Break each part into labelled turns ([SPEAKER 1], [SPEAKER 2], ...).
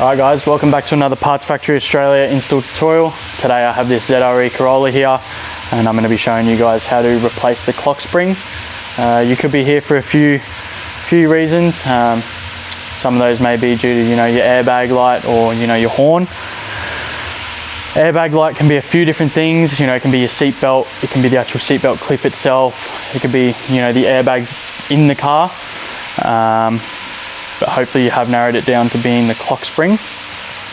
[SPEAKER 1] Alright guys, welcome back to another Parts Factory Australia install tutorial. Today I have this ZRE Corolla here and I'm going to be showing you guys how to replace the clock spring. You could be here for a few reasons. Some of those may be due to your airbag light or your horn. Airbag light can be a few different things. It can be your seat belt, it can be the actual seat belt clip itself, it could be the airbags in the car. But hopefully you have narrowed it down to being the clock spring.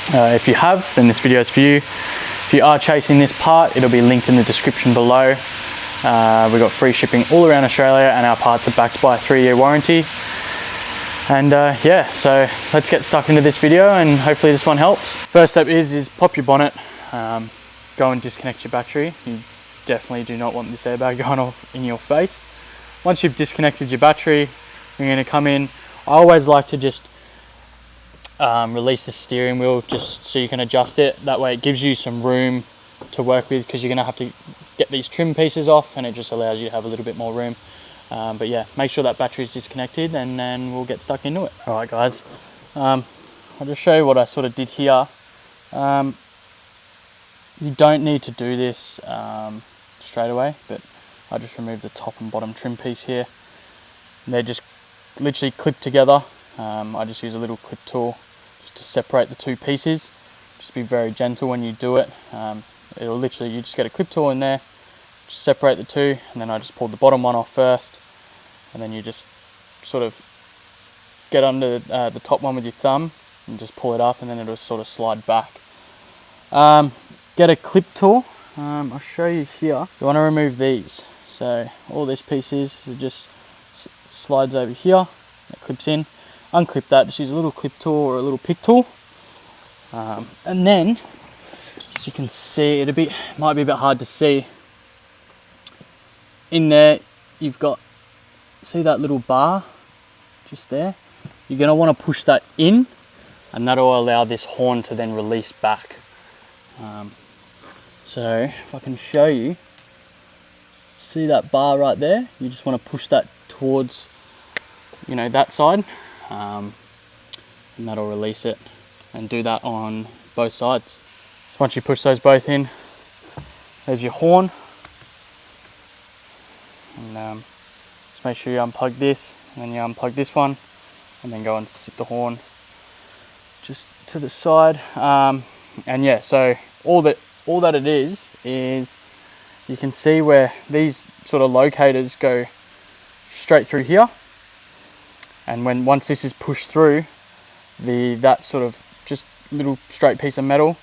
[SPEAKER 1] If you have, then this video is for you. If you are chasing this part, it'll be linked in the description below. We've got free shipping all around Australia and our parts are backed by a 3-year warranty. And yeah, so let's get stuck into this video and hopefully this one helps. First step is pop your bonnet, go and disconnect your battery. You definitely do not want this airbag going off in your face. Once you've disconnected your battery, you're going to come in. I always like to just release the steering wheel just so you can adjust it. That way it gives you some room to work with, because you're going to have to get these trim pieces off and it just allows you to have a little bit more room. But yeah, make sure that battery is disconnected and then we'll get stuck into it. Alright guys, I'll just show you what I sort of did here. You don't need to do this straight away, but I just removed the top and bottom trim piece here. They're just literally clipped together. I just use a little clip tool just to separate the two pieces. Just be very gentle when you do it. It'll literally, you just get a clip tool in there, just separate the two, and then I just pulled the bottom one off first, and then you just sort of get under the top one with your thumb and just pull it up, and then it'll sort of slide back. Get a clip tool. I'll show you here. You want to remove these. So all this piece is just slides over here, it clips in. Unclip that, just use a little clip tool or a little pick tool. And then, as you can see, might be a bit hard to see. In there, you've got, see that little bar just there? You're going to want to push that in, and that'll allow this horn to then release back. So if I can show you, see that bar right there? You just want to push that towards that side, and that'll release it, and do that on both sides. So once you push those both in, there's your horn, and just make sure you unplug this, and then you unplug this one, and then go and sit the horn just to the side. And yeah, so all that it is you can see where these sort of locators go straight through here, and once this is pushed through, that sort of just little straight piece of metal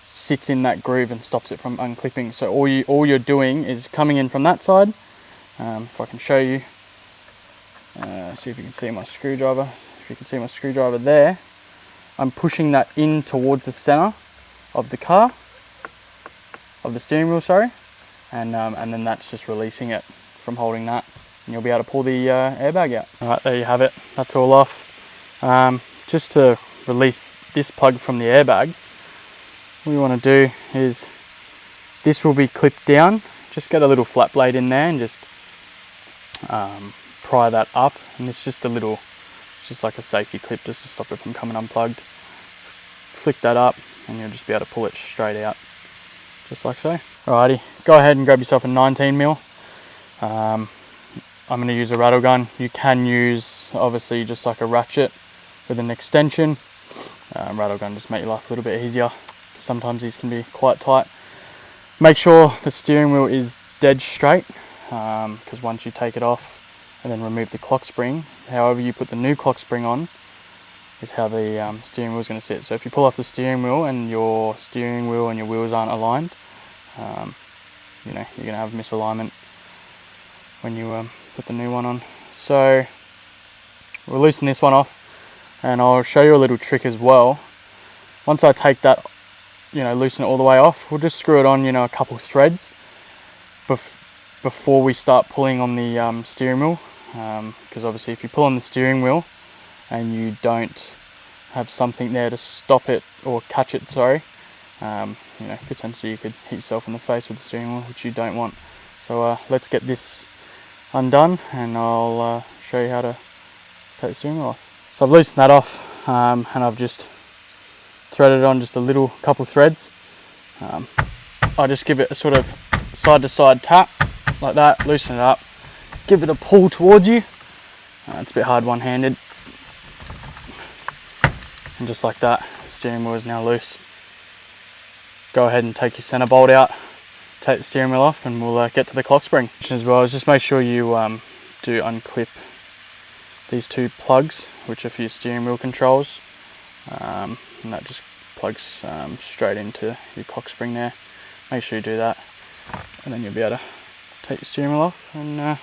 [SPEAKER 1] sits in that groove and stops it from unclipping. So all you're doing is coming in from that side. If I can show you, see if you can see my screwdriver. If you can see my screwdriver there, I'm pushing that in towards the center of the car, of the steering wheel, sorry, and then that's just releasing it from holding that, and you'll be able to pull the airbag out. All right, there you have it. That's all off. Just to release this plug from the airbag, what you want to do is, this will be clipped down. Just get a little flat blade in there and just pry that up, and it's just like a safety clip just to stop it from coming unplugged. Flick that up and you'll just be able to pull it straight out, just like so. Alrighty, go ahead and grab yourself a 19mm. I'm going to use a rattle gun. You can use, obviously, just like a ratchet with an extension. Rattle gun just make your life a little bit easier. Sometimes these can be quite tight. Make sure the steering wheel is dead straight, because once you take it off and then remove the clock spring, however you put the new clock spring on is how the steering wheel is going to sit. So if you pull off the steering wheel and your wheels aren't aligned, you're going to have misalignment when you put the new one on. So we'll loosen this one off, and I'll show you a little trick as well. Once I take that, loosen it all the way off, we'll just screw it on, a couple threads before we start pulling on the steering wheel, because obviously if you pull on the steering wheel and you don't have something there to stop it or catch it, sorry, potentially you could hit yourself in the face with the steering wheel, which you don't want. So let's get this undone and I'll show you how to take the steering wheel off. So I've loosened that off, and I've just threaded on just a couple threads. I just give it a sort of side to side tap like that, loosen it up, give it a pull towards you. It's a bit hard one-handed. And just like that, the steering wheel is now loose. Go ahead and take your center bolt out, take the steering wheel off, and we'll get to the clock spring. As well as just make sure you do unclip these two plugs, which are for your steering wheel controls, and that just plugs straight into your clock spring there. Make sure you do that, and then you'll be able to take your steering wheel off, and there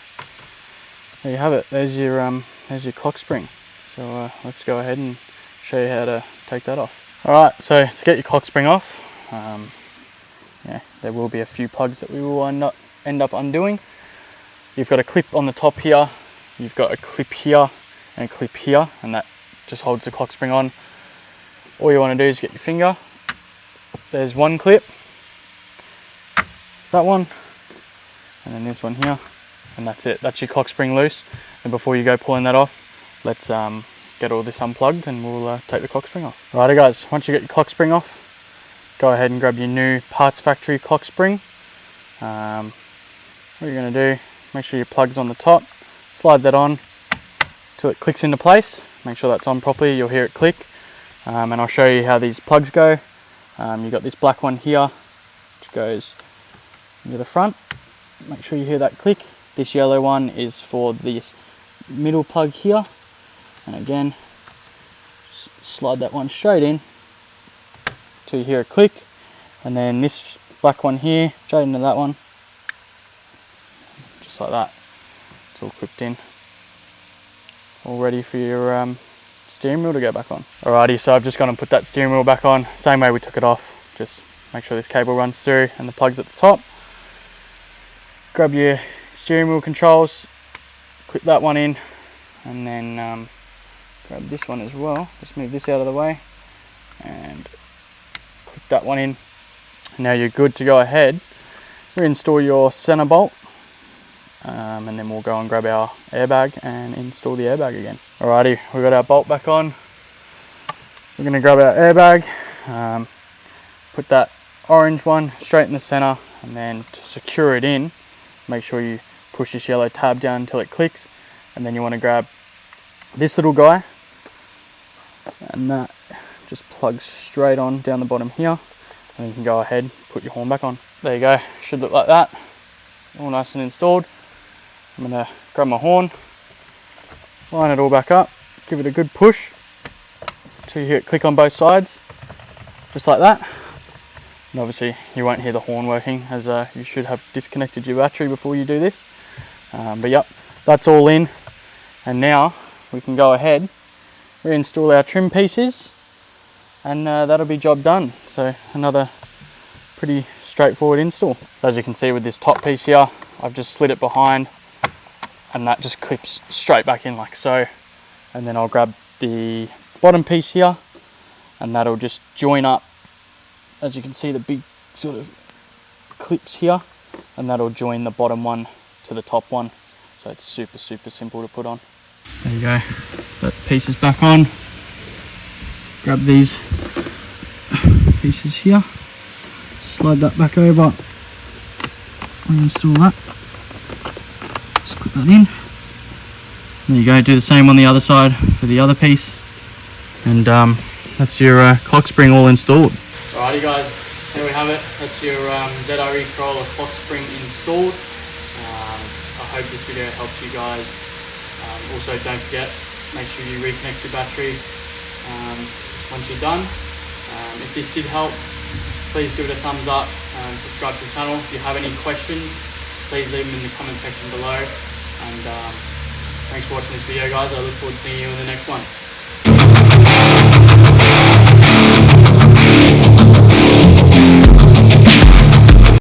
[SPEAKER 1] you have it. There's your clock spring. So let's go ahead and show you how to take that off. Alright, so to get your clock spring off, yeah, there will be a few plugs that we will end up undoing. You've got a clip on the top here, you've got a clip here and a clip here, and that just holds the clock spring on. All you want to do is get your finger, there's one clip, that one, and then this one here, and that's it. That's your clock spring loose. And before you go pulling that off, let's get all this unplugged and we'll take the clock spring off. Alrighty guys, once you get your clock spring off, go ahead and grab your new parts factory clock spring. What you're going to do, make sure your plug's on the top, slide that on till it clicks into place. Make sure that's on properly, you'll hear it click. And I'll show you how these plugs go. You've got this black one here, which goes into the front. Make sure you hear that click. This yellow one is for this middle plug here. And again, slide that one straight in till you hear a click. And then this black one here, straight into that one. Just like that. It's all clipped in. All ready for your steering wheel to go back on. Alrighty, so I've just gone and put that steering wheel back on. Same way we took it off. Just make sure this cable runs through and the plug's at the top. Grab your steering wheel controls, clip that one in, and then grab this one as well. Just move this out of the way and clip that one in. Now you're good to go ahead. Reinstall your center bolt, and then we'll go and grab our airbag and install the airbag again. Alrighty, we've got our bolt back on. We're going to grab our airbag, put that orange one straight in the center, and then to secure it in, make sure you push this yellow tab down until it clicks, and then you want to grab this little guy, and that just plugs straight on down the bottom here, and you can go ahead, put your horn back on. There you go, should look like that, all nice and installed. I'm going to grab my horn, line it all back up, give it a good push until you hear it click on both sides, just like that. And obviously you won't hear the horn working, as you should have disconnected your battery before you do this. But yep, that's all in, and now we can go ahead, reinstall our trim pieces, and that'll be job done. So another pretty straightforward install. So as you can see with this top piece here, I've just slid it behind, and that just clips straight back in like so. And then I'll grab the bottom piece here, and that'll just join up. As you can see, the big sort of clips here, and that'll join the bottom one to the top one. So it's super simple to put on. There you go, that piece is back on. Grab these pieces here, slide that back over, reinstall that, just clip that in. There you go, do the same on the other side for the other piece, and that's your clock spring all installed. Alrighty guys, there we have it. That's your ZRE Corolla clock spring installed. I hope this video helps you guys. Also, don't forget, make sure you reconnect your battery once you're done. If this did help, please give it a thumbs up and subscribe to the channel. If you have any questions, please leave them in the comment section below. And thanks for watching this video guys. I look forward to seeing you in the next one.